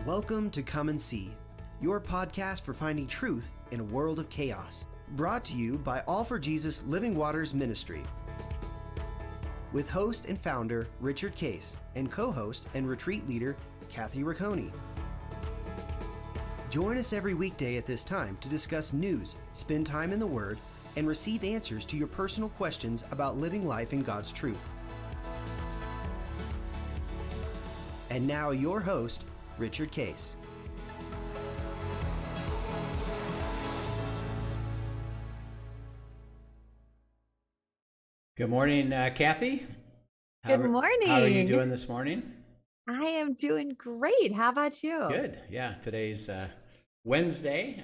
Welcome to Come and See, your podcast for finding truth in a world of chaos. Brought to you by All for Jesus Living Waters Ministry. With host and founder Richard Case and co-host and retreat leader Kathy Ricconi. Join us every weekday at this time to discuss news, spend time in the Word, and receive answers to your personal questions about living life in God's truth. And now your host, Richard Case. Good morning, Kathy. Good morning. How are you doing this morning? I am doing great. How about you? Good. Yeah, today's Wednesday,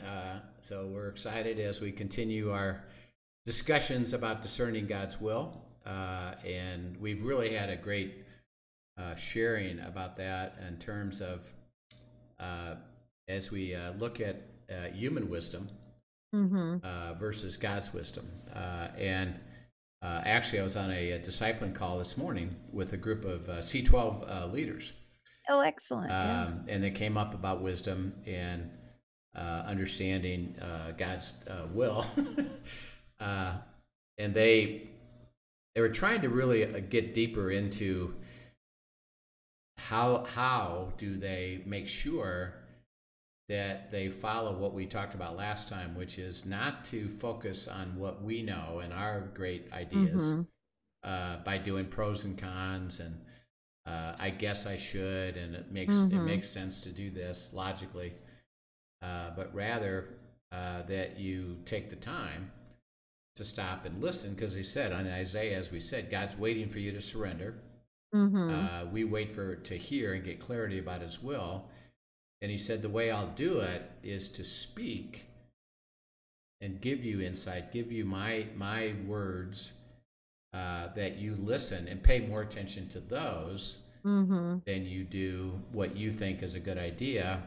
so we're excited as we continue our discussions about discerning God's will, and we've really had a great sharing about that in terms of as we look at human wisdom versus God's wisdom. Actually, I was on a discipling call this morning with a group of C12 leaders. Oh, excellent. And they came up about wisdom and understanding God's will. And they were trying to really get deeper into how do they make sure that they follow what we talked about last time, which is not to focus on what we know and our great ideas by doing pros and cons and I guess I should, and it makes sense to do this logically, but rather that you take the time to stop and listen, because he said on Isaiah, as we said, God's waiting for you to surrender. We wait to hear and get clarity about his will. And he said, the way I'll do it is to speak and give you insight, give you my words, that you listen and pay more attention to those than you do what you think is a good idea.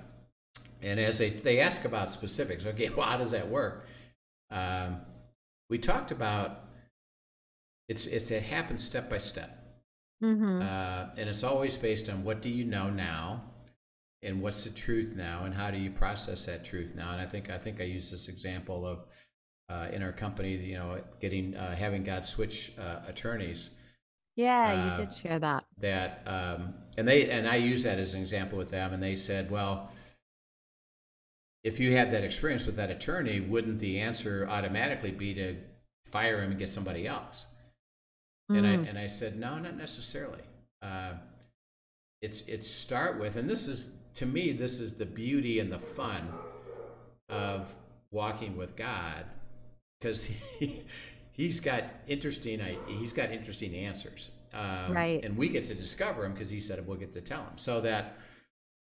And as they ask about specifics, okay, well, how does that work? We talked about it happens step by step. And it's always based on what do you know now? And what's the truth now, and how do you process that truth now? And I think I use this example of in our company, having God switch attorneys. Yeah, you did share that. And I use that as an example with them, and they said, well, if you had that experience with that attorney, wouldn't the answer automatically be to fire him and get somebody else? And I said, no, not necessarily. It's start with, and this is, to me, this is the beauty and the fun of walking with God, because he's got interesting answers, right? And we get to discover them because he said we'll get to tell them. So that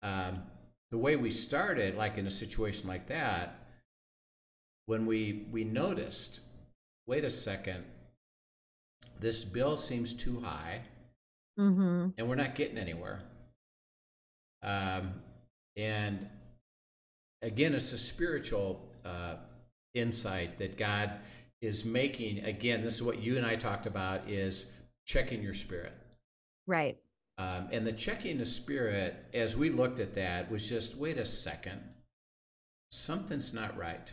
the way we started, like in a situation like that, when we noticed, wait a second, this bill seems too high. And we're not getting anywhere. And again, it's a spiritual insight that God is making. Again, this is what you and I talked about, is checking your spirit. Right. And the checking the spirit, as we looked at that, was just, wait a second, something's not right.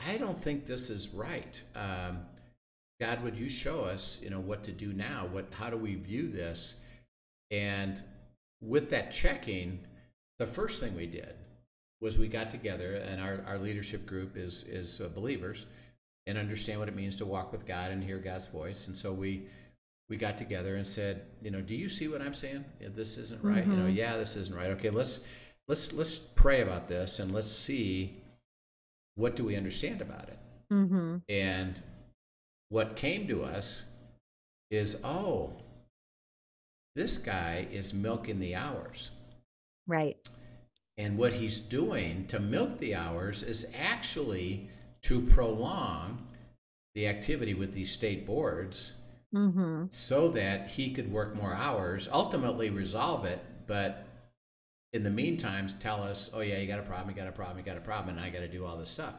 I don't think this is right. God, would you show us, what to do now? How do we view this? And with that checking, the first thing we did was we got together, and our leadership group is believers and understand what it means to walk with God and hear God's voice. And so we got together and said, do you see what I'm saying? This isn't right. Yeah, this isn't right. Okay, let's pray about this, and let's see, what do we understand about it? And what came to us is, this guy is milking the hours. Right. And what he's doing to milk the hours is actually to prolong the activity with these state boards so that he could work more hours, ultimately resolve it, but in the meantime tell us, oh yeah, you got a problem, and I got to do all this stuff.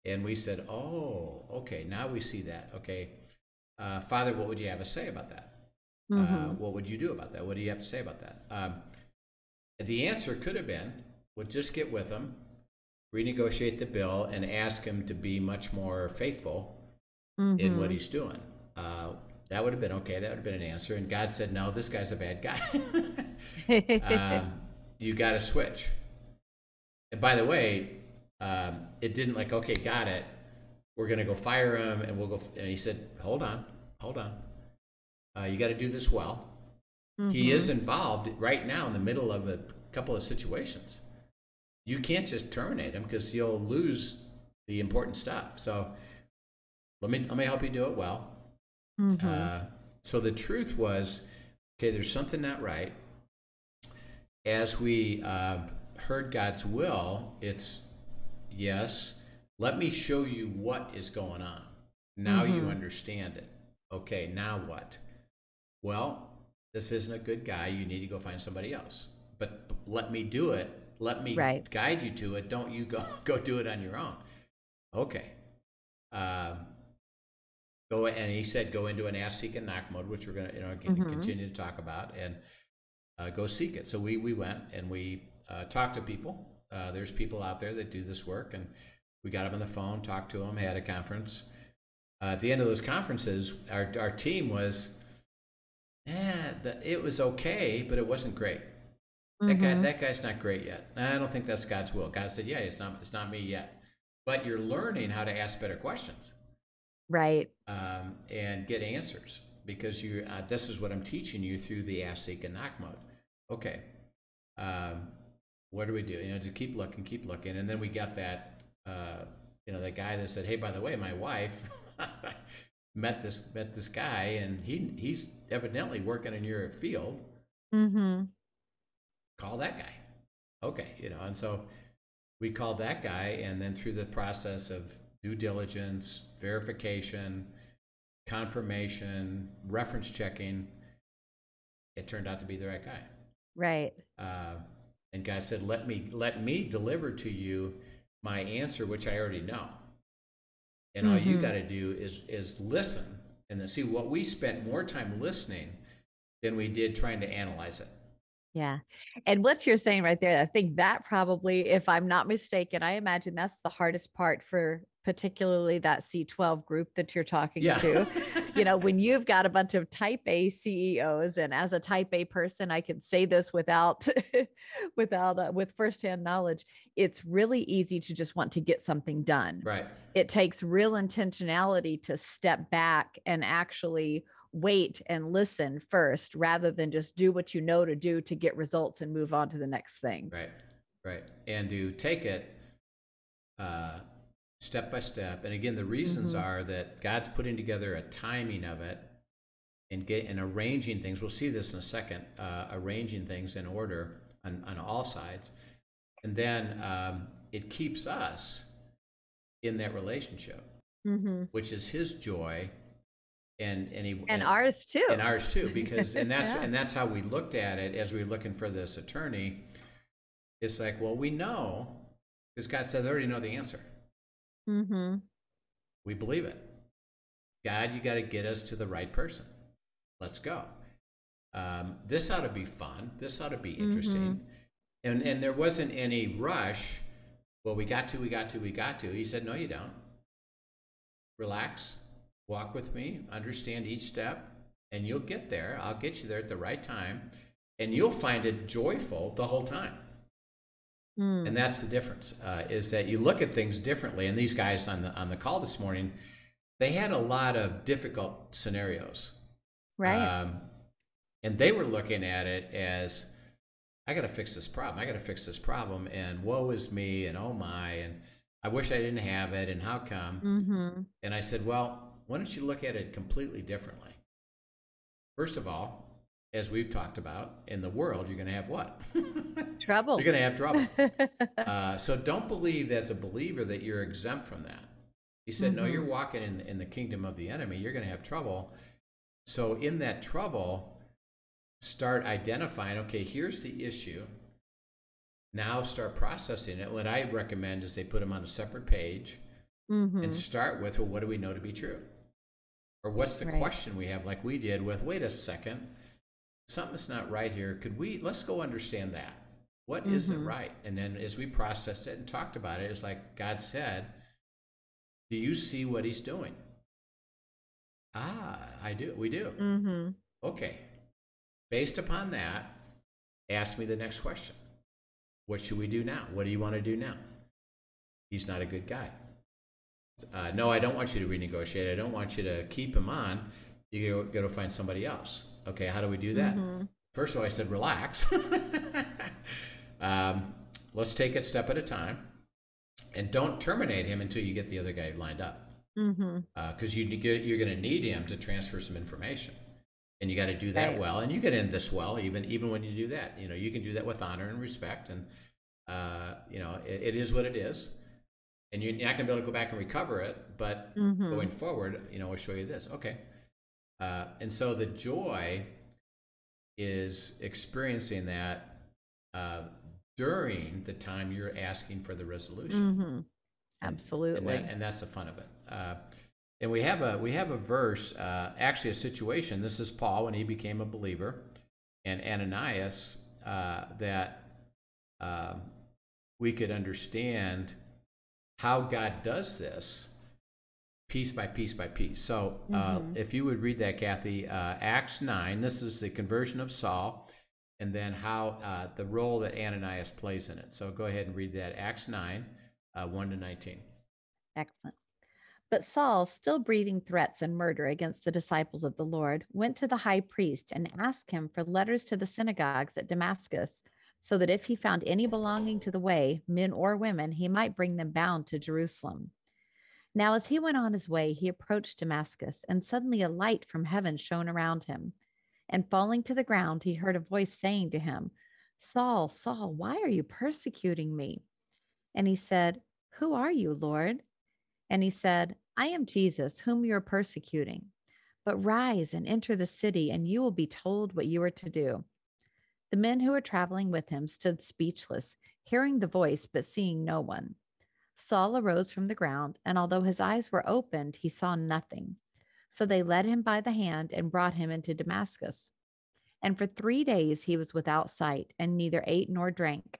And we said, okay, now we see that. Okay, Father, what would you have us say about that? What would you do about that? What do you have to say about that? The answer could have been, well, just get with him, renegotiate the bill, and ask him to be much more faithful in what he's doing. That would have been okay. That would have been an answer. And God said, no, this guy's a bad guy. You got to switch. And by the way, it didn't like, okay, got it. We're going to go fire him, and we'll go. And he said, hold on. You got to do this well. He is involved right now in the middle of a couple of situations. You can't just terminate him because you'll lose the important stuff. So let me help you do it well. So the truth was, okay, there's something not right. As we heard God's will, it's, yes, let me show you what is going on. Now you understand it. Okay, now what? Well, this isn't a good guy. You need to go find somebody else. But let me do it. Let me guide you to it. Don't you go do it on your own. Okay. Go, and he said, go into an ask, seek, and knock mode, which we're going to continue to talk about, and go seek it. So we went and we talked to people. There's people out there that do this work, and we got them on the phone, talked to them, had a conference. At the end of those conferences, our team was, it was okay, but it wasn't great. That guy's not great yet. I don't think that's God's will. God said, yeah, it's not me yet. But you're learning how to ask better questions. Right. And get answers, because this is what I'm teaching you through the ask, seek, and knock mode. Okay. What do we do? To keep looking. And then we got that, that guy that said, hey, by the way, my wife met this guy, and he's evidently working in your field. Call that guy. Okay. And so we called that guy, and then through the process of due diligence, verification, confirmation, reference checking, it turned out to be the right guy. Right. And God said, let me deliver to you my answer, which I already know. And all you got to do is listen. And then see, what we spent more time listening than we did trying to analyze it. Yeah. And what you're saying right there, I think that probably, if I'm not mistaken, I imagine that's the hardest part for particularly that C12 group that you're talking to. When you've got a bunch of type A CEOs, and as a type A person, I can say this without with firsthand knowledge, it's really easy to just want to get something done. Right. It takes real intentionality to step back and actually wait and listen first, rather than just do what you know to do to get results and move on to the next thing. Right. And to take it step by step. And again, the reasons are that God's putting together a timing of it and arranging things. We'll see this in a second, arranging things in order on all sides. And then it keeps us in that relationship, which is his joy. And ours too. And ours too, because and that's how we looked at it as we were looking for this attorney. It's like, well, we know, because God said they already know the answer. We believe it. God, you got to get us to the right person. Let's go. This ought to be fun. This ought to be interesting. And there wasn't any rush. Well, we got to. He said, no, you don't. Relax. Walk with me, understand each step, and you'll get there. I'll get you there at the right time, and you'll find it joyful the whole time. And that's the difference, is that you look at things differently. And these guys on the call this morning, they had a lot of difficult scenarios. Right. And they were looking at it as, I got to fix this problem. And woe is me, and oh my, and I wish I didn't have it, and how come? And I said, well, why don't you look at it completely differently? First of all, as we've talked about, in the world, you're going to have what? Trouble. You're going to have trouble. So don't believe as a believer that you're exempt from that. He said, no, you're walking in the kingdom of the enemy. You're going to have trouble. So in that trouble, start identifying, okay, here's the issue. Now start processing it. What I recommend is they put them on a separate page and start with, well, what do we know to be true? Or what's the question we have, like we did with, wait a second, something's not right here. Let's go understand that. What isn't right? And then as we processed it and talked about it, it's like God said, do you see what he's doing? I do. We do. Okay. Based upon that, ask me the next question. What should we do now? What do you want to do now? He's not a good guy. No, I don't want you to renegotiate. I don't want you to keep him on. You got to find somebody else. Okay, how do we do that? First of all, I said, relax. Let's take it step at a time. And don't terminate him until you get the other guy lined up. Because you're going to need him to transfer some information. And you got to do that well. And you can end this well, even when you do that. You can do that with honor and respect. And, it is what it is. And you're not going to be able to go back and recover it, but going forward, we'll show you this. Okay. And so the joy is experiencing that during the time you're asking for the resolution. Absolutely. And that's the fun of it. And we have a verse, actually a situation. This is Paul when he became a believer, and Ananias, that we could understand how God does this piece by piece by piece. So if you would read that, Kathy, Acts 9, this is the conversion of Saul, and then how the role that Ananias plays in it. So go ahead and read that, Acts 9, 1 to 19. Excellent. But Saul, still breathing threats and murder against the disciples of the Lord, went to the high priest and asked him for letters to the synagogues at Damascus, so that if he found any belonging to the way, men or women, he might bring them bound to Jerusalem. Now, as he went on his way, he approached Damascus, and suddenly a light from heaven shone around him. And falling to the ground, he heard a voice saying to him, Saul, Saul, why are you persecuting me? And he said, Who are you, Lord? And he said, I am Jesus, whom you are persecuting. But rise and enter the city, and you will be told what you are to do. The men who were traveling with him stood speechless, hearing the voice, but seeing no one. Saul arose from the ground, and although his eyes were opened, he saw nothing. So they led him by the hand and brought him into Damascus. And for 3 days he was without sight, and neither ate nor drank.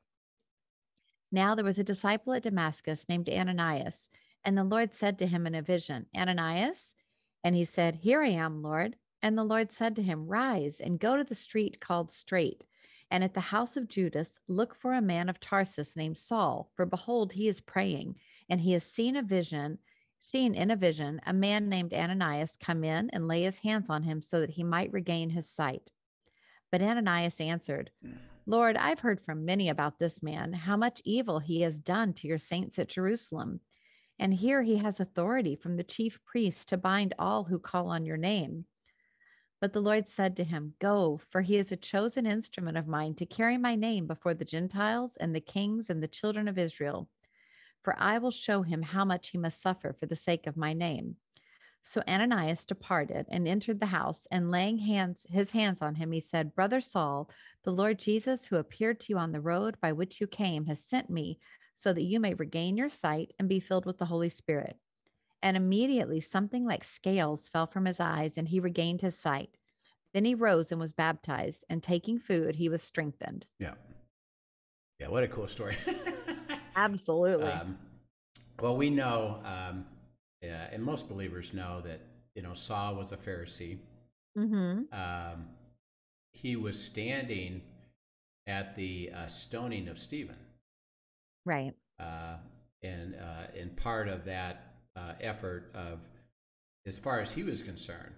Now there was a disciple at Damascus named Ananias, and the Lord said to him in a vision, Ananias? And he said, Here I am, Lord. And the Lord said to him, Rise and go to the street called Straight, and at the house of Judas, look for a man of Tarsus named Saul, for behold, he is praying, and he has seen in a vision a man named Ananias come in and lay his hands on him so that he might regain his sight. But Ananias answered, Lord, I've heard from many about this man, how much evil he has done to your saints at Jerusalem. And here he has authority from the chief priests to bind all who call on your name. But the Lord said to him, Go, for he is a chosen instrument of mine to carry my name before the Gentiles and the kings and the children of Israel. For I will show him how much he must suffer for the sake of my name. So Ananias departed and entered the house, and laying his hands on him, he said, Brother Saul, the Lord Jesus, who appeared to you on the road by which you came, has sent me so that you may regain your sight and be filled with the Holy Spirit. And immediately something like scales fell from his eyes, and he regained his sight. Then he rose and was baptized, and taking food, he was strengthened. Yeah. Yeah, what a cool story. Absolutely. Well, we know, and most believers know that, Saul was a Pharisee. He was standing at the stoning of Stephen. Right. And part of that effort of, as far as he was concerned,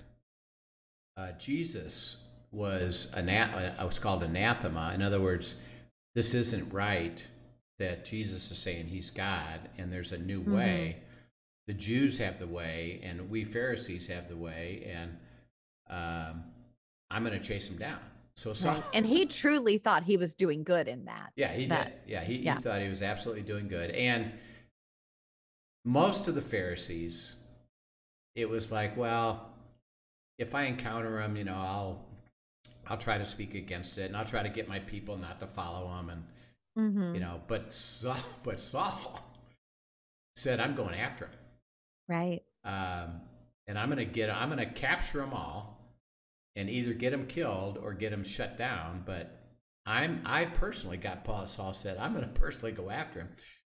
Jesus was what's called anathema. In other words, this isn't right that Jesus is saying he's God and there's a new way. The Jews have the way, and we Pharisees have the way, and I'm going to chase him down. So right. And he truly thought he was doing good in that. Yeah, he did. Yeah, he thought he was absolutely doing good. And most of the Pharisees, it was like, well, if I encounter him, I'll try to speak against it, and I'll try to get my people not to follow him, and but Saul said, I'm going after him. Right. and I'm going to capture them all and either get them killed or get them shut down. But I personally got Paul. Saul said, I'm going to personally go after him.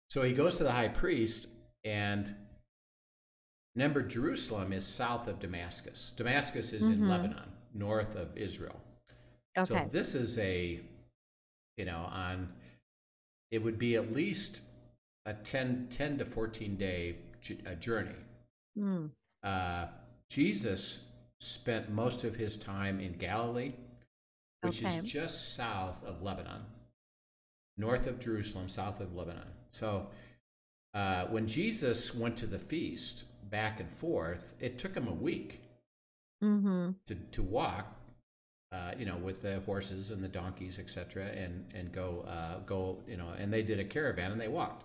So he goes to the high priest, and remember, Jerusalem is south of Damascus. Damascus is in Lebanon, north of Israel. Okay. So this is it would be at least a 10 to 14 day journey. Jesus spent most of his time in Galilee, which is just south of Lebanon, north of Jerusalem, south of Lebanon. So when Jesus went to the feast back and forth, it took him a week to walk, with the horses and the donkeys, etc., and go, and they did a caravan and they walked.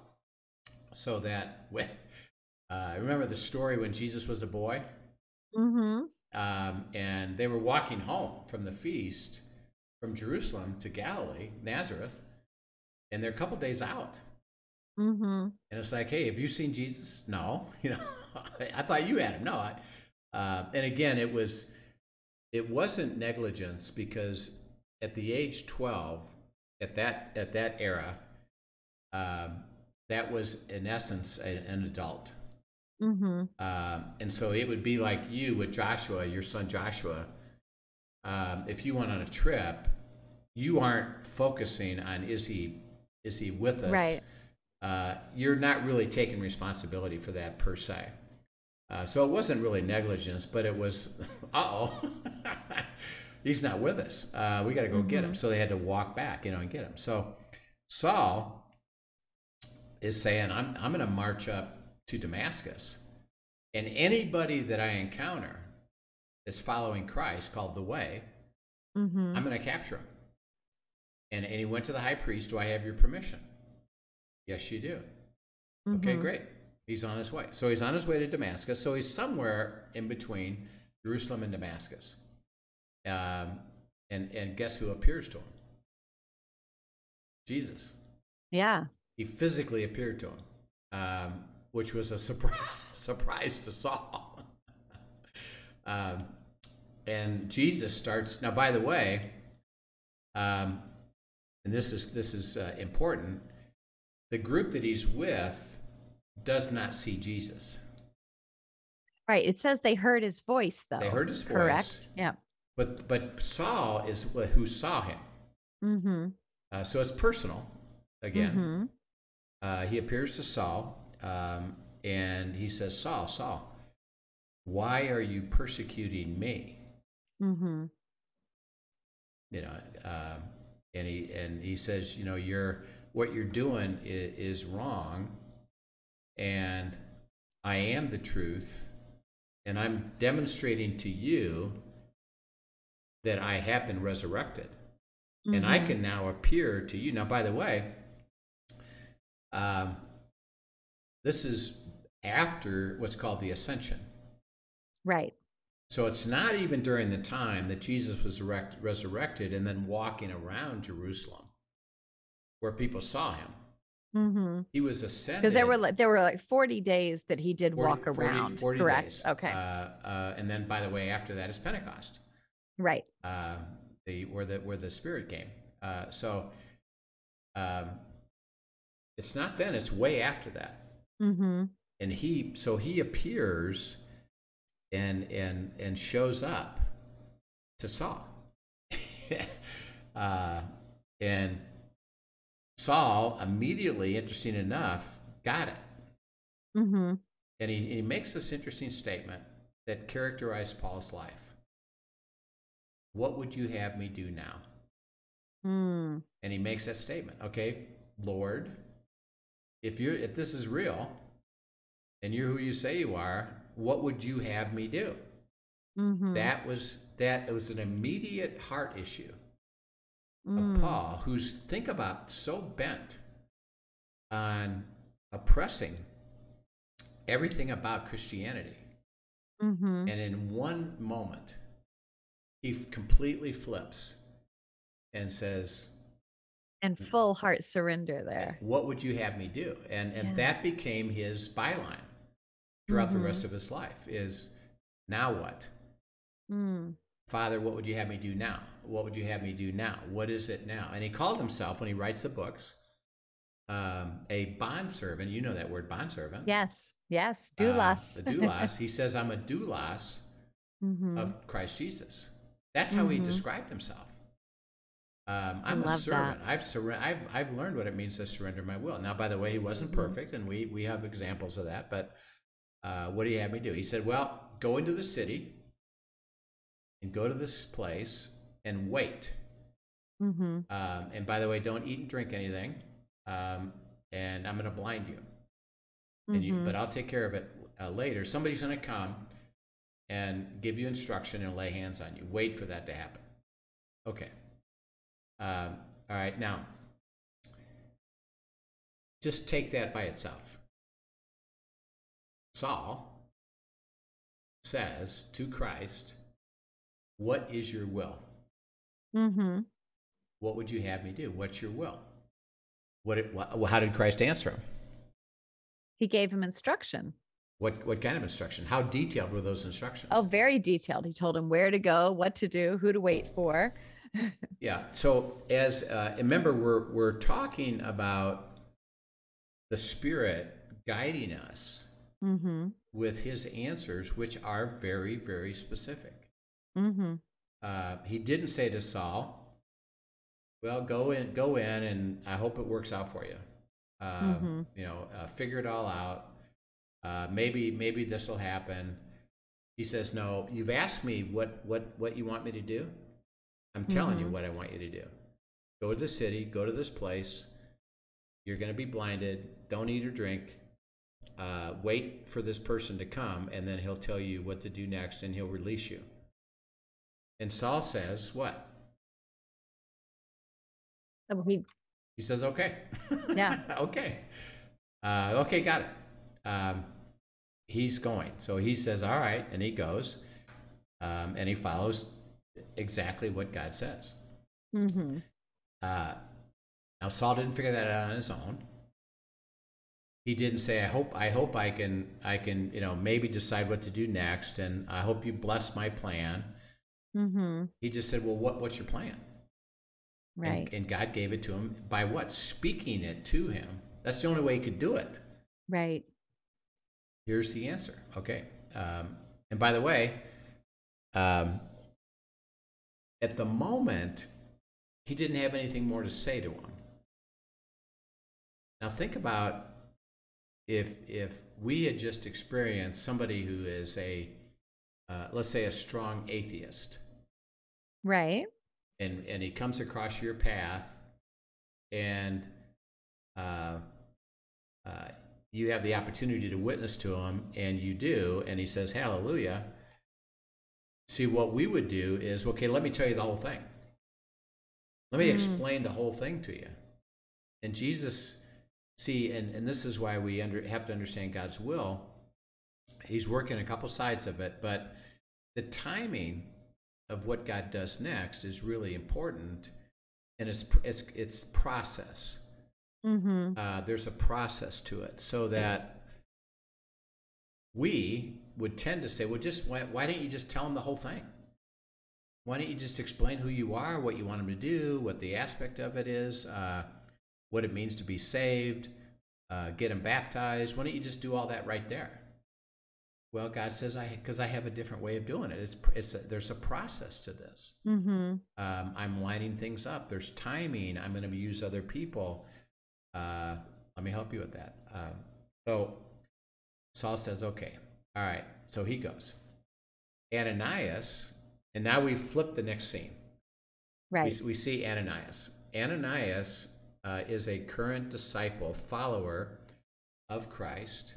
So that when remember the story when Jesus was a boy, and they were walking home from the feast from Jerusalem to Galilee, Nazareth, and they're a couple days out. And it's like, hey, have you seen Jesus? No, I thought you had him. No, and again, it wasn't negligence, because at the age 12, at that era, that was in essence an adult. And so it would be like you with Joshua, your son Joshua. If you went on a trip, you aren't focusing on is he with us. Right. You're not really taking responsibility for that per se. So it wasn't really negligence, but it was, he's not with us. We got to go get him. So they had to walk back, and get him. So Saul is saying, I'm going to march up to Damascus, and anybody that I encounter that's following Christ, called the Way, I'm going to capture him. And he went to the high priest. Do I have your permission? Yes, you do. Okay, great. He's on his way. So he's on his way to Damascus. So he's somewhere in between Jerusalem and Damascus. And guess who appears to him? Jesus. Yeah. He physically appeared to him, which was a surprise to Saul. And Jesus starts. Now, by the way, and this is important. The group that he's with does not see Jesus. Right. It says they heard his voice, though. They heard his voice. Correct. Yeah. But Saul is who saw him. So it's personal again. He appears to Saul, and he says, Saul, why are you persecuting me? And he says, what you're doing is wrong, and I am the truth, and I'm demonstrating to you that I have been resurrected, and I can now appear to you. Now, by the way, this is after what's called the ascension. Right. So it's not even during the time that Jesus was resurrected and then walking around Jerusalem where people saw him. He was ascended. Because there were like 40 days that he did walk around. 40 correct? Days. Okay. And then, by the way, after that is Pentecost. Right. Where the Spirit came. So it's not then; it's way after that. And he appears and shows up to Saul. And Saul immediately, interesting enough, got it. And he makes this interesting statement that characterized Paul's life. What would you have me do now? And he makes that statement. Okay, Lord, if this is real and you're who you say you are, what would you have me do? It was an immediate heart issue of Paul, who's, think about, so bent on oppressing everything about Christianity. And in one moment, he completely flips and says, and full heart surrender there. What would you have me do? And that became his byline throughout the rest of his life, is Now what? Father, what would you have me do now? What would you have me do now? What is it now? And he called himself, when he writes the books, a bondservant. You know that word, bondservant. Yes. Doulos. The doulos. He says, I'm a doulos of Christ Jesus. That's how he described himself. I'm a servant. I've learned what it means to surrender my will. Now, by the way, he wasn't perfect, and we have examples of that. But what did he have me do? He said, well, go into the city and go to this place and wait. And by the way, don't eat and drink anything. And I'm going to blind you. But I'll take care of it later. Somebody's going to come and give you instruction and lay hands on you. Wait for that to happen. Okay. All right. Now, just take that by itself. Saul says to Christ, what is your will? What would you have me do? What's your will? How did Christ answer him? He gave him instruction. What kind of instruction? How detailed were those instructions? Oh, very detailed. He told him where to go, what to do, who to wait for. Yeah. So remember, we're talking about the Spirit guiding us with his answers, which are very, very specific. He didn't say to Saul, well, go in, and I hope it works out for you. Figure it all out. Maybe this will happen. He says, no, you've asked me what you want me to do. I'm telling you what I want you to do. Go to the city, go to this place. You're going to be blinded. Don't eat or drink. Wait for this person to come, and then he'll tell you what to do next, and he'll release you. And Saul says, what? He says, okay. Yeah. Okay. Okay, got it. He's going. So he says, all right, and he goes, and he follows exactly what God says. Now, Saul didn't figure that out on his own. He didn't say, I hope I can maybe decide what to do next, and I hope you bless my plan. He just said, well, what's your plan? Right. And God gave it to him by what? Speaking it to him. That's the only way he could do it. Right. Here's the answer. Okay. And by the way, at the moment, he didn't have anything more to say to him. Now think about if we had just experienced somebody who is let's say a strong atheist. Right. And he comes across your path, and you have the opportunity to witness to him, and you do, and he says, hallelujah. See, what we would do is, okay, let me tell you the whole thing. Let me explain the whole thing to you. And Jesus, and this is why we have to understand God's will. He's working a couple sides of it, but the timing of what God does next is really important, and it's process. There's a process to it, so that we would tend to say, well, just why don't you just tell him the whole thing? Why don't you just explain who you are, what you want him to do, what the aspect of it is, what it means to be saved, get him baptized? Why don't you just do all that right there? Well, God says, because I have a different way of doing it. There's a process to this. I'm lining things up. There's timing. I'm going to use other people. Let me help you with that. So Saul says, okay, all right. So he goes. Ananias, and now we flip the next scene. Right. We see Ananias. Ananias is a current disciple, follower of Christ.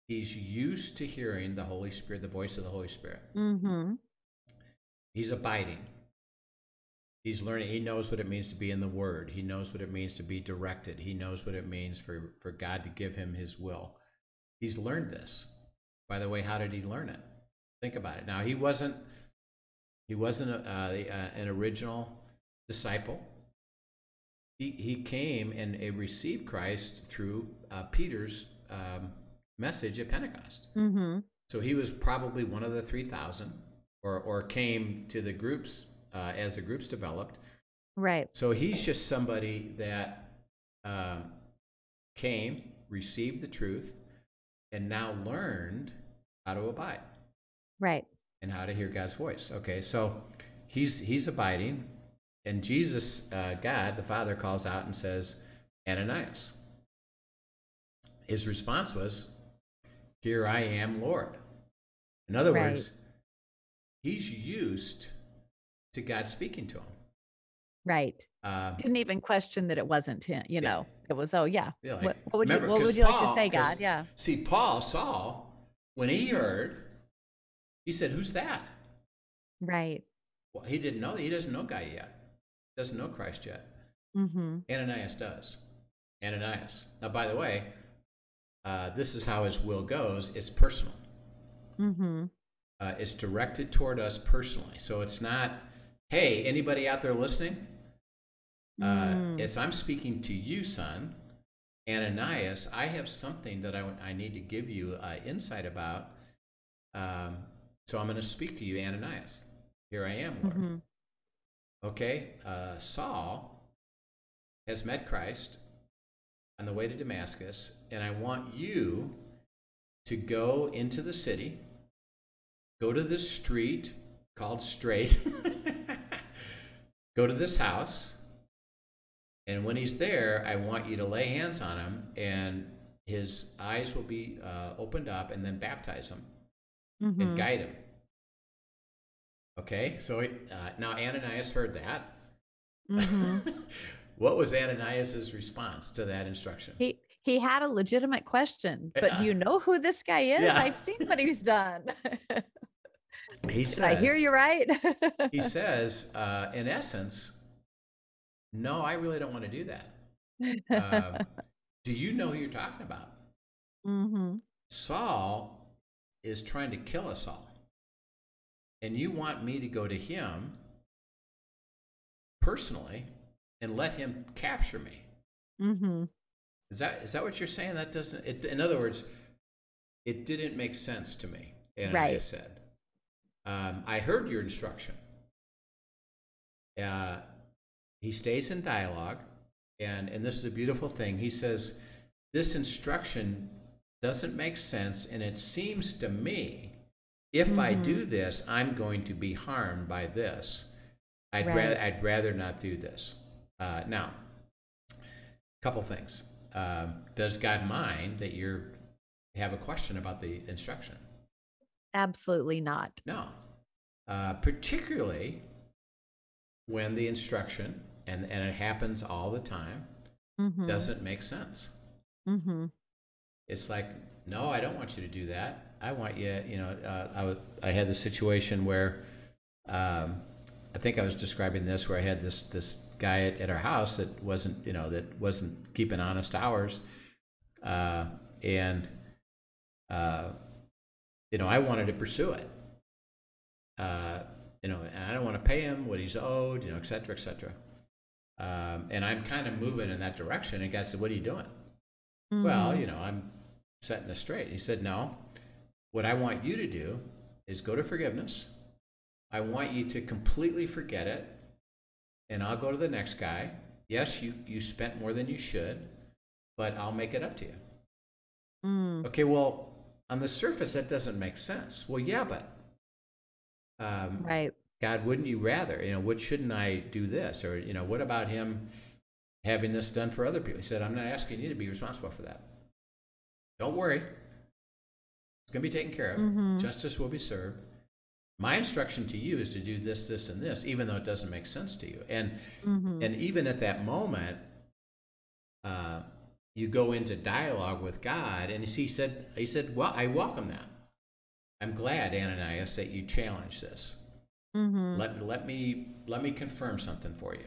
He's used to hearing the Holy Spirit, the voice of the Holy Spirit. He's abiding. He's learning. He knows what it means to be in the Word. He knows what it means to be directed. He knows what it means for God to give him his will. He's learned this. By the way, how did he learn it? Think about it. Now, he wasn't an original disciple. He came and received Christ through Peter's message at Pentecost. So he was probably one of the 3,000, or came to the groups as the groups developed. Right. So he's just somebody that came, received the truth, and now learned how to abide. Right. And how to hear God's voice. Okay, so he's abiding, and Jesus, God, the Father, calls out and says, Ananias. His response was, here I am, Lord. In other words, he's used to God speaking to him. Right. Didn't even question that it wasn't him, you know. It was, oh yeah. Like, what would you like to say, God? Yeah. See, Saul, when he heard, he said, who's that? Right. Well, he didn't know. He doesn't know God yet. Doesn't know Christ yet. Ananias does. Ananias. Now, by the way, this is how his will goes. It's personal. It's directed toward us personally. So it's not, hey, anybody out there listening? It's, I'm speaking to you, son. Ananias, I have something that I need to give you insight about. So I'm going to speak to you, Ananias. Here I am, Lord. Okay, Saul has met Christ on the way to Damascus, and I want you to go into the city, go to this street called Straight, go to this house, and when he's there, I want you to lay hands on him, and his eyes will be opened up, and then baptize him and guide him. Okay, so now Ananias heard that. What was Ananias' response to that instruction? He had a legitimate question, but do you know who this guy is? Yeah. I've seen what he's done. He says, I hear you right. He says, in essence, no, I really don't want to do that. Do you know who you're talking about? Saul is trying to kill us all. And you want me to go to him personally and let him capture me. Is that what you're saying? That doesn't, in other words, it didn't make sense to me, Ananias said. I heard your instruction. He stays in dialogue, and this is a beautiful thing. He says, this instruction doesn't make sense, and it seems to me, if I do this, I'm going to be harmed by this. I'd rather not do this. Now, a couple things. Does God mind that you have a question about the instruction? Absolutely not. No. Particularly when the instruction, and it happens all the time, doesn't make sense. It's like, no, I don't want you to do that. I want you, I had this situation where, I think I was describing this, where I had this guy at our house that wasn't keeping honest hours. And I wanted to pursue it. And I don't want to pay him what he's owed, et cetera, et cetera. And I'm kind of moving in that direction. And God said, what are you doing? Well, I'm setting this straight. He said, no, what I want you to do is go to forgiveness. I want you to completely forget it, and I'll go to the next guy. Yes, you spent more than you should, but I'll make it up to you. Okay, well, on the surface, that doesn't make sense. Well, yeah, but God, wouldn't you rather? What shouldn't I do this? Or, what about him having this done for other people? He said, I'm not asking you to be responsible for that. Don't worry. It's going to be taken care of. Justice will be served. My instruction to you is to do this, this, and this, even though it doesn't make sense to you. And even at that moment, you go into dialogue with God, and he said, well, I welcome that. I'm glad, Ananias, that you challenge this. Let me confirm something for you.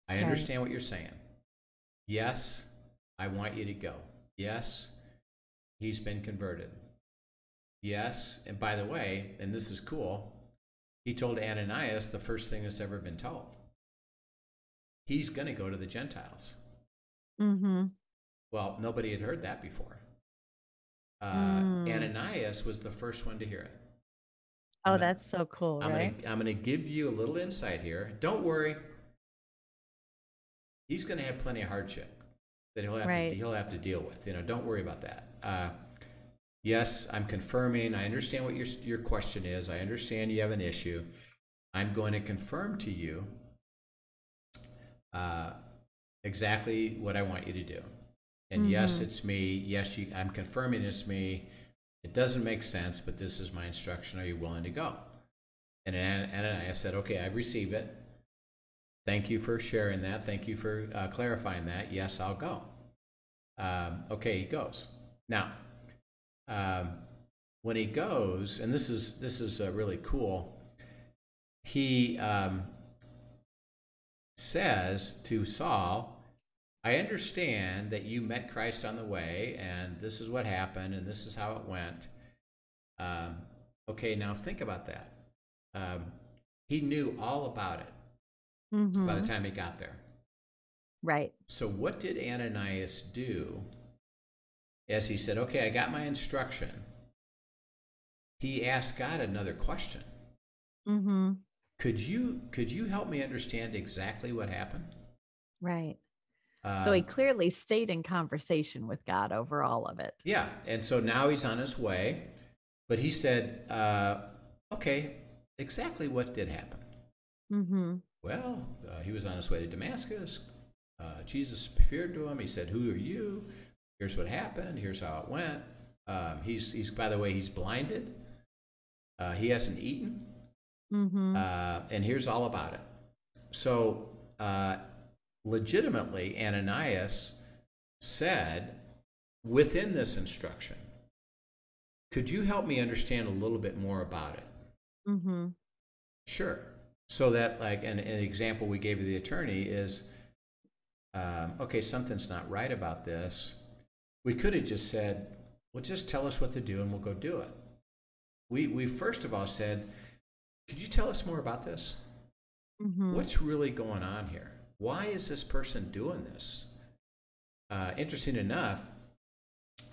I understand what you're saying. Yes, I want you to go. Yes, he's been converted. Yes, and by the way, and this is cool, he told Ananias the first thing that's ever been told. He's going to go to the Gentiles. Well, nobody had heard that before. Ananias was the first one to hear it. Oh, that's so cool, right? I'm gonna give you a little insight here. Don't worry, he's gonna have plenty of hardship that he'll have to deal with. Don't worry about that. Yes, I'm confirming. I understand what your question is. I understand you have an issue. I'm going to confirm to you exactly what I want you to do. And yes, it's me. Yes, I'm confirming it's me. It doesn't make sense, but this is my instruction. Are you willing to go? And I said, okay, I receive it. Thank you for sharing that. Thank you for clarifying that. Yes, I'll go. Okay, he goes. Now, when he goes, and this is really cool, he says to Saul, I understand that you met Christ on the way, and this is what happened, and this is how it went. Okay, now think about that. He knew all about it by the time he got there. Right. So what did Ananias do as he said, okay, I got my instruction? He asked God another question. Could you help me understand exactly what happened? Right. So he clearly stayed in conversation with God over all of it. Yeah. And so now he's on his way. But he said, okay, exactly what did happen? Well, he was on his way to Damascus. Jesus appeared to him. He said, who are you? Here's what happened. Here's how it went. He's by the way, he's blinded. He hasn't eaten. And here's all about it. So legitimately, Ananias said within this instruction, could you help me understand a little bit more about it? Sure. So that, like, an example we gave to the attorney is, okay, something's not right about this. We could have just said, well, just tell us what to do and we'll go do it. We first of all said, could you tell us more about this? What's really going on here? Why is this person doing this? Interesting enough,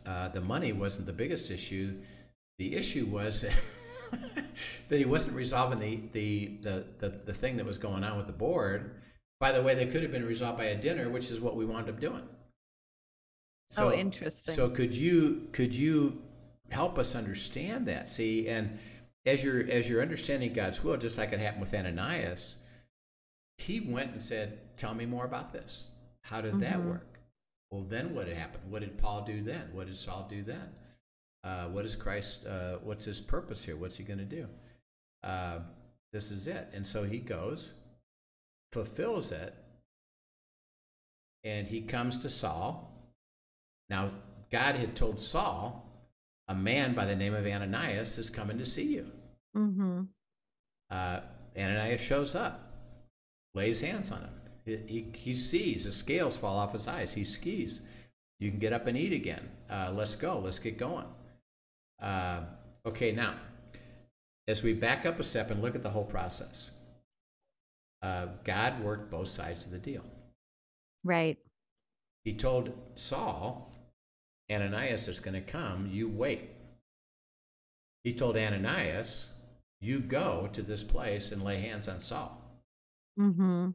the money wasn't the biggest issue. The issue was that he wasn't resolving the thing that was going on with the board. By the way, they could have been resolved by a dinner, which is what we wound up doing. So interesting. So could you help us understand that? See, and as you're understanding God's will, just like it happened with Ananias, he went and said, tell me more about this. How did that work? Well, then what had happened? What did Paul do then? What did Saul do then? What is Christ? What's his purpose here? What's he going to do? This is it. And so he goes, fulfills it, and he comes to Saul. Now, God had told Saul, a man by the name of Ananias is coming to see you. Ananias shows up, lays hands on him. He sees the scales fall off his eyes. He sees. You can get up and eat again. Let's go. Let's get going. Okay, now, as we back up a step and look at the whole process, God worked both sides of the deal. Right. He told Saul, Ananias is going to come, you wait. He told Ananias, you go to this place and lay hands on Saul.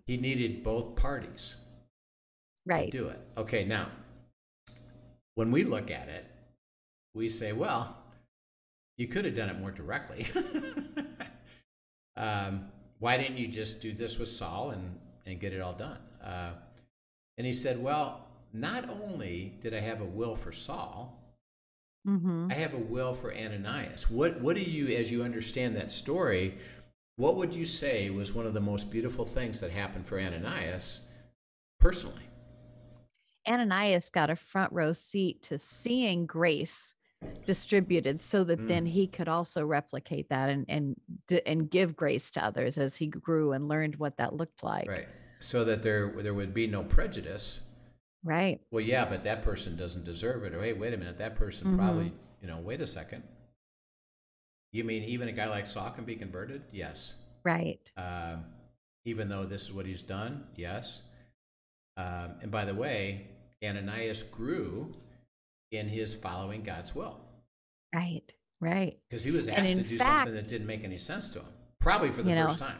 He needed both parties to do it. Okay, now, when we look at it, we say, well, you could have done it more directly. Why didn't you just do this with Saul and get it all done? And he said, well, not only did I have a will for Saul, I have a will for Ananias. What do you, as you understand that story, what would you say was one of the most beautiful things that happened for Ananias personally? Ananias got a front row seat to seeing grace distributed so that then he could also replicate that and give grace to others as he grew and learned what that looked like. Right. So that there would be no prejudice. Right. Well, yeah, but that person doesn't deserve it. Or, hey, wait a minute, that person probably, wait a second. You mean even a guy like Saul can be converted? Yes. Right. Even though this is what he's done? Yes. And by the way, Ananias grew in his following God's will. Right. Right. Because he was And asked in to do something fact, that didn't make any sense to him, probably for the first time.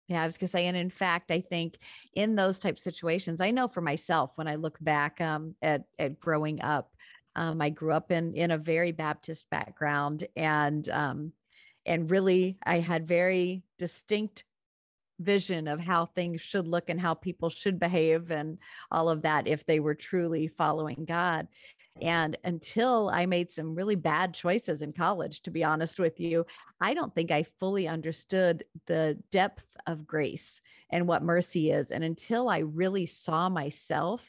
Yeah, I was gonna say, and in fact, I think in those type situations, I know for myself when I look back at growing up, I grew up in a very Baptist background, and really I had very distinct vision of how things should look and how people should behave and all of that if they were truly following God. And until I made some really bad choices in college, to be honest with you, I don't think I fully understood the depth of grace and what mercy is. And until I really saw myself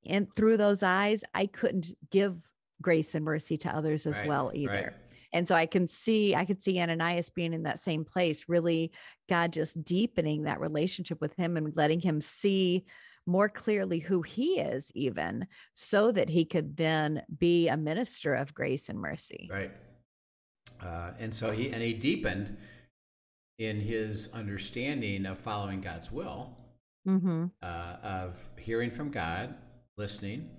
and through those eyes, I couldn't give grace and mercy to others as well either. And so I could see Ananias being in that same place, really God just deepening that relationship with him and letting him see more clearly who he is, even so that he could then be a minister of grace and mercy. Right. And so he deepened in his understanding of following God's will, of hearing from God, listening.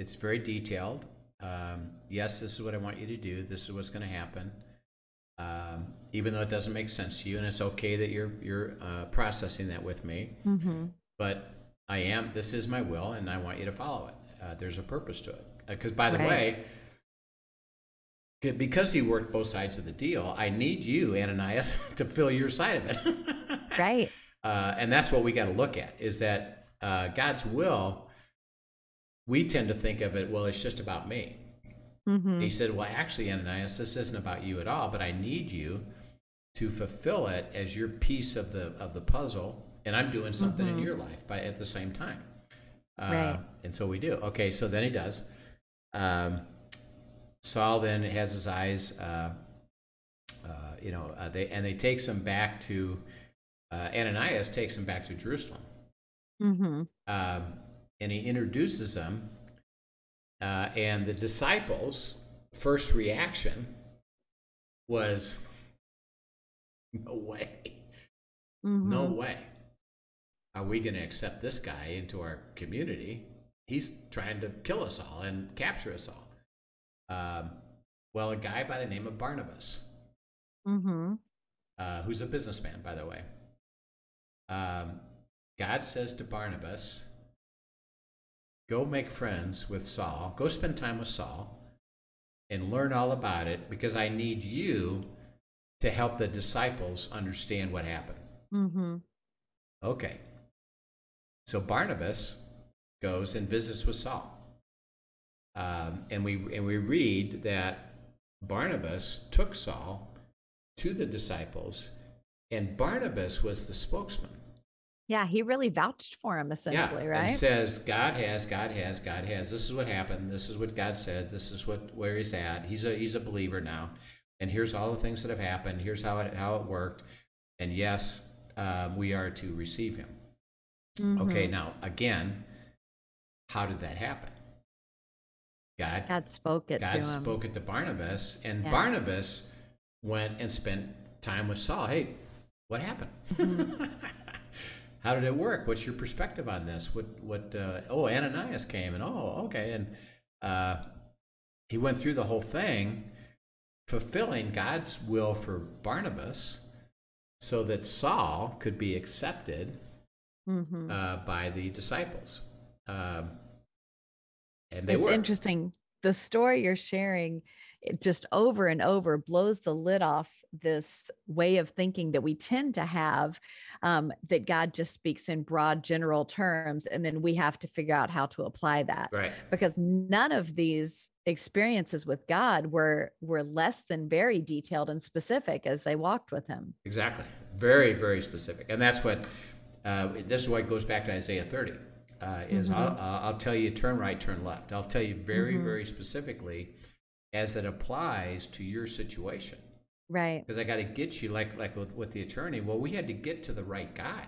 It's very detailed. Yes, this is what I want you to do. This is what's going to happen. Even though it doesn't make sense to you, and it's okay that you're processing that with me. But this is my will, and I want you to follow it. There's a purpose to it. Because by the way, because he worked both sides of the deal, I need you, Ananias, to fill your side of it. Right. And that's what we got to look at, is that God's will, we tend to think of it, well, it's just about me. He said, well, actually, Ananias, this isn't about you at all, but I need you to fulfill it as your piece of the puzzle, and I'm doing something in your life at the same time. And so we do. Okay, so then he does. Saul then has his eyes, they takes him back to, Ananias takes him back to Jerusalem. And he introduces them, and the disciples' first reaction was, no way. No way are we going to accept this guy into our community. He's trying to kill us all and capture us all. Well, a guy by the name of Barnabas, who's a businessman, by the way. God says to Barnabas, go make friends with Saul, go spend time with Saul, and learn all about it, because I need you to help the disciples understand what happened. Okay. So Barnabas goes and visits with Saul. And we read that Barnabas took Saul to the disciples, and Barnabas was the spokesman. Yeah, he really vouched for him, essentially, right? And says, God has. This is what happened. This is what God said. This is where he's at. He's a believer now, and here's all the things that have happened. Here's how it worked, and yes, we are to receive him. Okay, now again, how did that happen? God spoke it to him. God spoke it to Barnabas, and Barnabas went and spent time with Saul. Hey, what happened? How did it work? What's your perspective on this? Ananias came, and okay. And he went through the whole thing, fulfilling God's will for Barnabas so that Saul could be accepted by the disciples. And it's interesting. The story you're sharing, it just over and over blows the lid off this way of thinking that we tend to have, that God just speaks in broad general terms, and then we have to figure out how to apply that. Right. Because none of these experiences with God were less than very detailed and specific as they walked with him. Exactly. Very, very specific. And that's what, this is what goes back to Isaiah 30. I'll tell you, turn right, turn left. I'll tell you very, very specifically as it applies to your situation. Right. Because I got to get you, like with the attorney, well, we had to get to the right guy.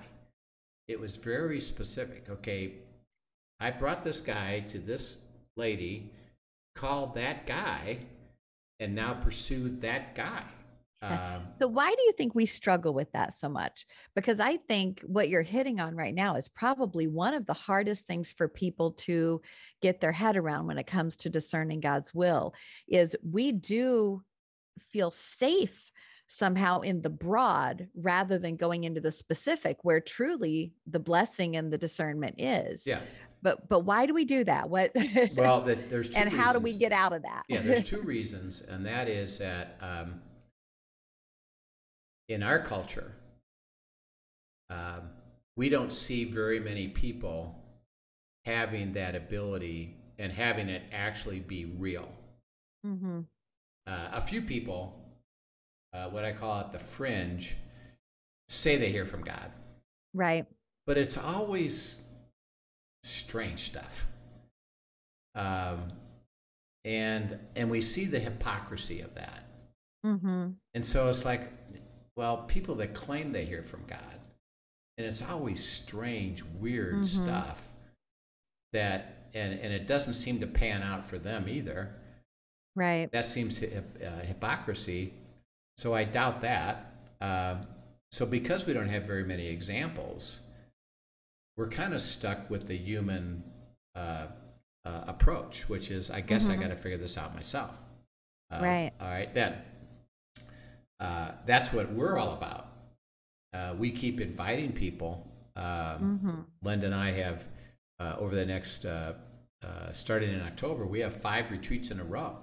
It was very specific. Okay, I brought this guy to this lady, called that guy, and now pursue that guy. So why do you think we struggle with that so much? Because I think what you're hitting on right now is probably one of the hardest things for people to get their head around when it comes to discerning God's will is we do feel safe somehow in the broad rather than going into the specific where truly the blessing and the discernment is. Yeah. But why do we do that? What Well, there's two and reasons. how do we get out of that? Yeah, there's two reasons, and that is that in our culture, we don't see very many people having that ability and having it actually be real. Mm-hmm. A few people, what I call it the fringe, say they hear from God. Right. But it's always strange stuff. And we see the hypocrisy of that. Mm-hmm. And so it's like, well, people that claim they hear from God, and it's always strange, weird stuff that, and it doesn't seem to pan out for them either. Right. That seems hypocrisy. So I doubt that. So because we don't have very many examples, we're kind of stuck with the human approach, which is, I guess I got to figure this out myself. Right. All right, then. That's what we're all about. We keep inviting people. Linda and I have, over the next, starting in October, we have 5 retreats in a row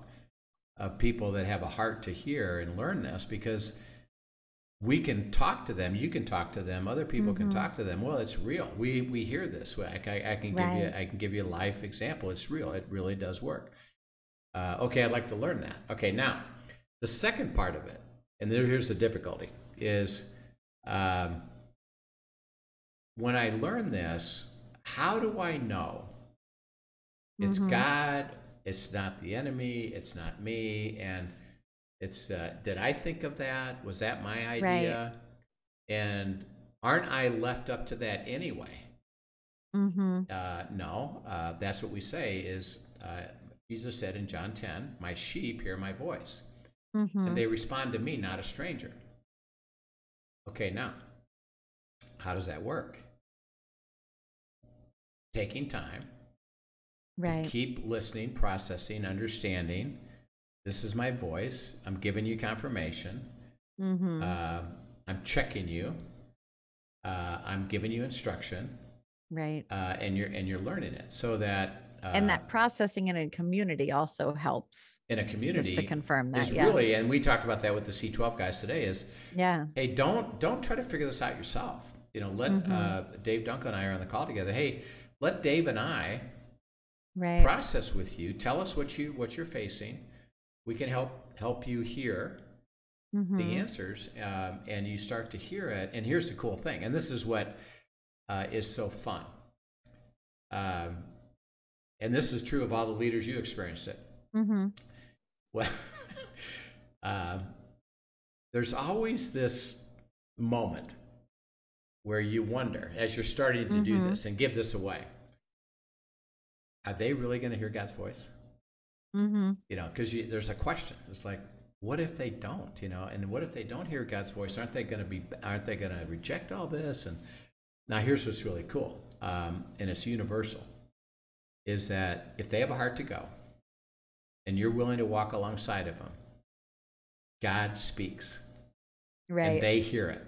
of people that have a heart to hear and learn this, because we can talk to them, you can talk to them, other people can talk to them. Well, it's real. We hear this. I can give you a life example. It's real. It really does work. Okay, I'd like to learn that. Okay, now the second part of it, and here's the difficulty, is when I learn this, how do I know it's God, it's not the enemy, it's not me, and it's, did I think of that? Was that my idea? Right. And aren't I left up to that anyway? No, that's what we say is, Jesus said in John 10, my sheep hear my voice, and they respond to me, not a stranger. Okay, now, how does that work? Taking time to keep listening, processing, understanding. This is my voice. I'm giving you confirmation. I'm checking you. I'm giving you instruction. Right. And you're learning it, so that and that processing in a community also helps. In a community, just to confirm that, is really, and we talked about that with the C12 guys today. Is hey, don't try to figure this out yourself. You know, let Dave Duncan and I are on the call together. Hey, let Dave and I process with you. Tell us what you're facing. We can help you hear the answers, and you start to hear it. And here's the cool thing, and this is what is so fun. And this is true of all the leaders you experienced it. Well, there's always this moment where you wonder, as you're starting to do this and give this away, are they really going to hear God's voice? You know, because there's a question. It's like, what if they don't? You know, and what if they don't hear God's voice? Aren't they going to reject all this? And now here's what's really cool, and it's universal, is that if they have a heart to go, and you're willing to walk alongside of them, God speaks, and they hear it,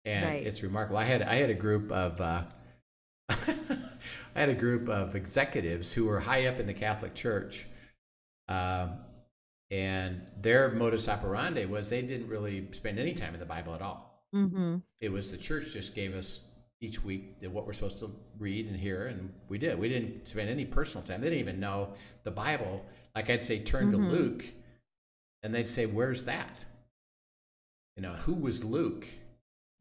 and it's remarkable. I had a group of I had a group of executives who were high up in the Catholic Church, and their modus operandi was they didn't really spend any time in the Bible at all. It was the church just gave us each week what we're supposed to read and hear, and we did. We didn't spend any personal time. They didn't even know the Bible. Like I'd say, turn to Luke, and they'd say, where's that? You know, who was Luke?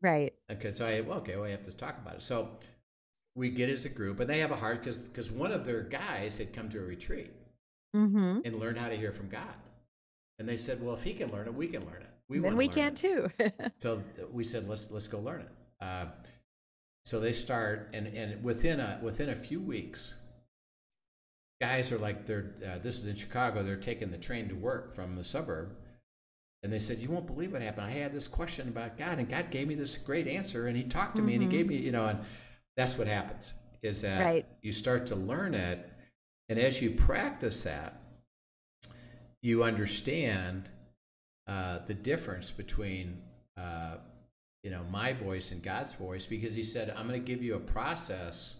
Right. Okay, so we have to talk about it. So we get as a group, and they have a heart because one of their guys had come to a retreat and learned how to hear from God. And they said, well, if he can learn it, we can learn it. Then we can too. So we said, let's go learn it. So they start, and within a few weeks, guys are like, this is in Chicago, they're taking the train to work from the suburb, And they said, you won't believe what happened. I had this question about God, and God gave me this great answer, and he talked to me, and he gave me, and that's what happens, is that you start to learn it, and as you practice that, you understand the difference between my voice and God's voice, because he said, I'm going to give you a process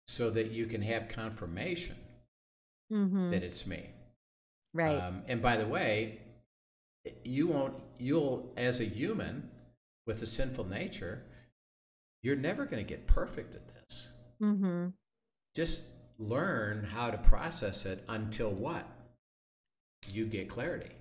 so that you can have confirmation that it's me. Right. And by the way, you'll, as a human with a sinful nature, you're never going to get perfect at this. Just learn how to process it until what? You get clarity.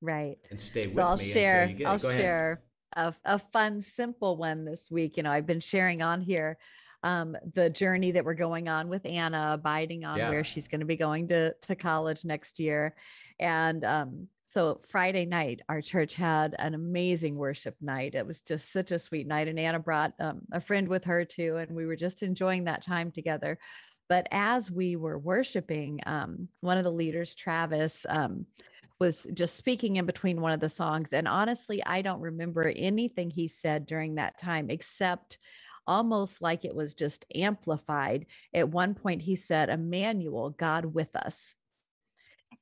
Right. And stay with I'll me share, until you get it. I'll Go share a fun, simple one this week. I've been sharing on here the journey that we're going on with Anna, abiding on where she's going to be going to college next year. And so Friday night, our church had an amazing worship night. It was just such a sweet night. And Anna brought a friend with her too. And we were just enjoying that time together. But as we were worshiping, one of the leaders, Travis, was just speaking in between one of the songs. And honestly, I don't remember anything he said during that time, except almost like it was just amplified. At one point, he said, Emmanuel, God with us.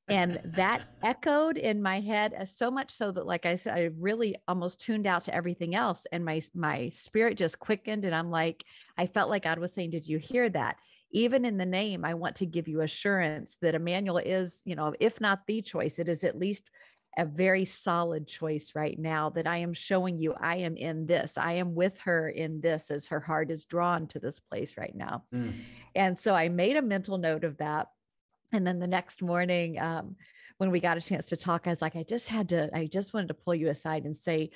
And that echoed in my head, so much so that, like I said, I really almost tuned out to everything else. And my spirit just quickened. And I'm like, I felt like God was saying, did you hear that? Even in the name, I want to give you assurance that Emmanuel is, if not the choice, it is at least a very solid choice right now, that I am showing you I am in this. I am with her in this, as her heart is drawn to this place right now. And so I made a mental note of that. And then the next morning, when we got a chance to talk, I was like, I just wanted to pull you aside and say,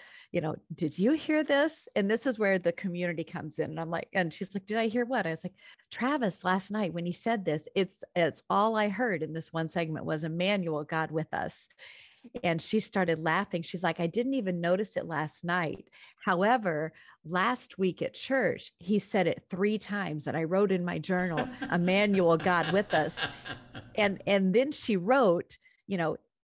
did you hear this? And this is where the community comes in. And I'm like, and she's like, did I hear what? I was like, Travis, last night when he said this, it's all I heard in this one segment was Emmanuel, God with us. And she started laughing. She's like, I didn't even notice it last night. However, last week at church, he said it 3 times. And I wrote in my journal, Emmanuel, God with us. And then she wrote,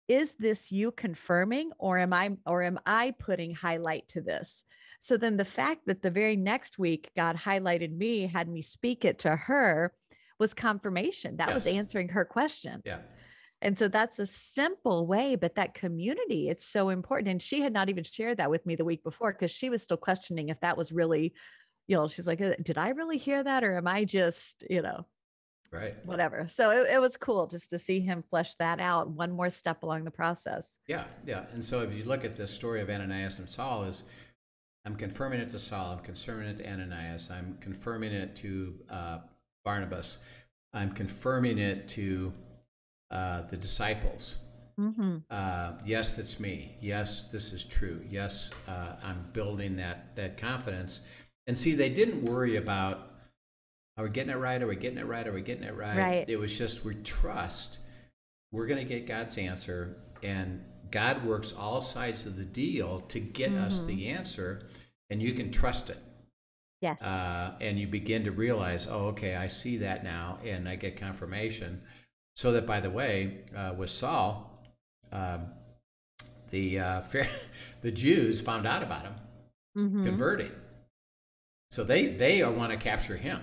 is this you confirming, or am I putting highlight to this? So then the fact that the very next week God highlighted me, had me speak it to her, was confirmation. That was answering her question. Yeah. And so that's a simple way, but that community, it's so important. And she had not even shared that with me the week before, because she was still questioning if that was really, she's like, did I really hear that? Or am I just, right, whatever. So it was cool just to see him flesh that out, one more step along the process. Yeah. And so if you look at the story of Ananias and Saul, I'm confirming it to Saul, I'm confirming it to Ananias, I'm confirming it to Barnabas, I'm confirming it to the disciples. Yes, that's me. Yes, this is true. Yes, I'm building that confidence. And see, they didn't worry about, are we getting it right? Are we getting it right? Are we getting it right? Right. It was just, we trust we're going to get God's answer, and God works all sides of the deal to get us the answer, and you can trust it. Yes. And you begin to realize, oh, okay, I see that now, and I get confirmation. So that, by the way, with Saul, the Jews found out about him converting. So they want to capture him.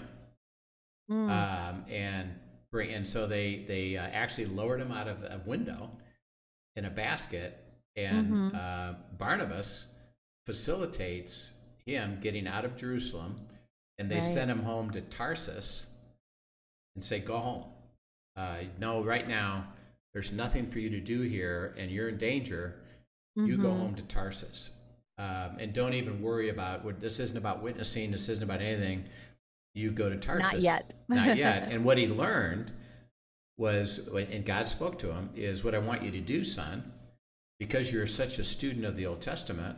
And so they actually lowered him out of a window in a basket, and Barnabas facilitates him getting out of Jerusalem, and they send him home to Tarsus and say, go home. No, right now there's nothing for you to do here, and you're in danger. You go home to Tarsus, and don't even worry about this. Isn't about witnessing. This isn't about anything. You go to Tarsus. Not yet. Not yet. And what he learned was, and God spoke to him, is what I want you to do, son, because you're such a student of the Old Testament,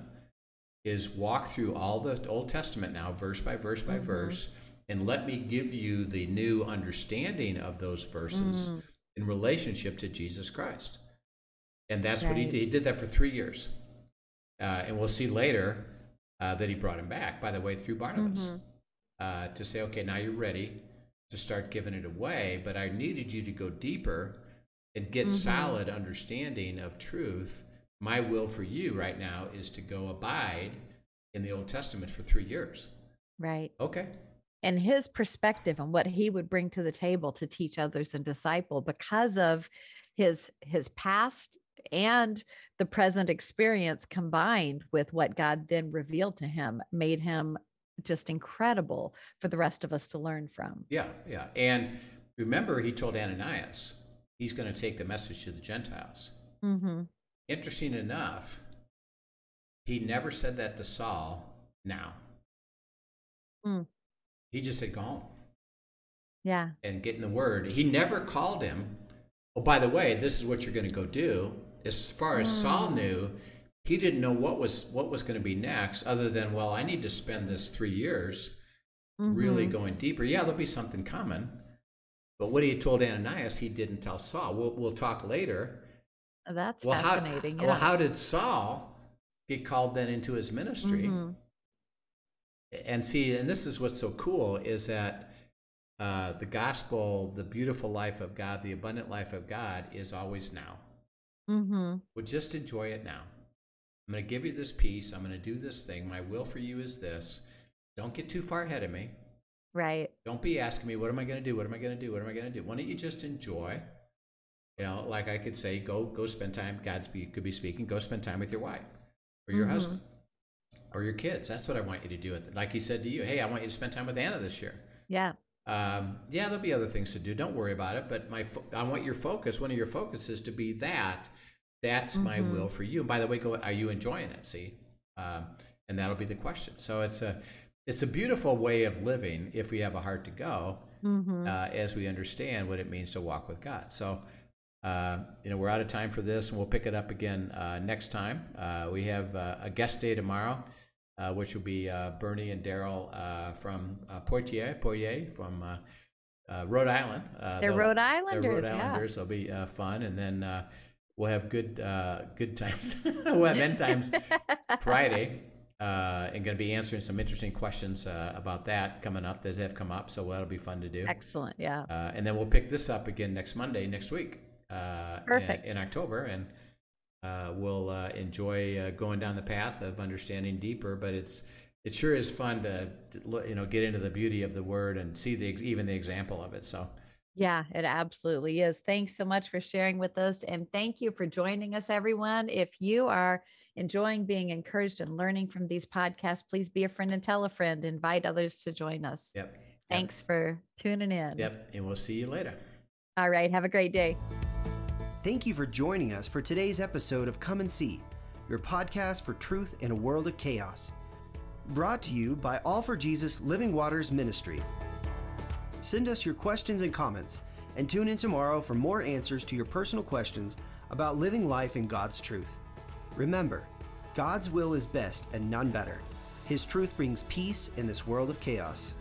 is walk through all the Old Testament now, verse by verse by verse, and let me give you the new understanding of those verses in relationship to Jesus Christ. And that's what he did. He did that for 3 years. And we'll see later that he brought him back, by the way, through Barnabas. To say, okay, now you're ready to start giving it away, but I needed you to go deeper and get solid understanding of truth, my will for you right now is to go abide in the Old Testament for 3 years. Right. Okay. And his perspective and what he would bring to the table to teach others and disciple because of his past and the present experience combined with what God then revealed to him made him just incredible for the rest of us to learn from. Yeah, yeah. And remember, he told Ananias, he's going to take the message to the Gentiles. Mm-hmm. Interesting enough, he never said that to Saul now. He just said, go home. Yeah. And get in the word. He never called him, oh, by the way, this is what you're going to go do. As far as Saul knew, he didn't know what was going to be next, other than, well, I need to spend this 3 years really going deeper. Yeah, there'll be something coming. But what he told Ananias, he didn't tell Saul. We'll talk later. Oh, that's fascinating. Well, how did Saul get called then into his ministry? And see, and this is what's so cool, is that the gospel, the beautiful life of God, the abundant life of God is always now. Well, just enjoy it now. I'm going to give you this peace. I'm going to do this thing. My will for you is this. Don't get too far ahead of me. Right. Don't be asking me, what am I going to do? What am I going to do? What am I going to do? Why don't you just enjoy? You know, like I could say, go spend time. Could be speaking. Go spend time with your wife or your husband or your kids. That's what I want you to do. Like he said to you, hey, I want you to spend time with Anna this year. Yeah. Yeah, there'll be other things to do. Don't worry about it. But I want your focus. One of your focuses to be that. That's my will for you. And by the way, are you enjoying it? See, and that'll be the question. So it's a beautiful way of living if we have a heart to go, as we understand what it means to walk with God. So, we're out of time for this, and we'll pick it up again next time. We have a guest day tomorrow, which will be Bernie and Daryl from Poitiers from Rhode Island. They're Rhode Islanders. They're Rhode Islanders. It'll be fun, and then we'll have good times. We'll have end times Friday. And going to be answering some interesting questions about that coming up that have come up. So that'll be fun to do. Excellent. Yeah. And then we'll pick this up again next week. Perfect. In October. And we'll enjoy going down the path of understanding deeper. But it sure is fun to get into the beauty of the word and see even the example of it. So. Yeah, it absolutely is. Thanks so much for sharing with us. And thank you for joining us, everyone. If you are enjoying being encouraged and learning from these podcasts, please be a friend and tell a friend. Invite others to join us. Yep. Thanks for tuning in. Yep. And we'll see you later. All right. Have a great day. Thank you for joining us for today's episode of Come and See, your podcast for truth in a world of chaos. Brought to you by All for Jesus Living Waters Ministry. Send us your questions and comments, and tune in tomorrow for more answers to your personal questions about living life in God's truth. Remember, God's will is best and none better. His truth brings peace in this world of chaos.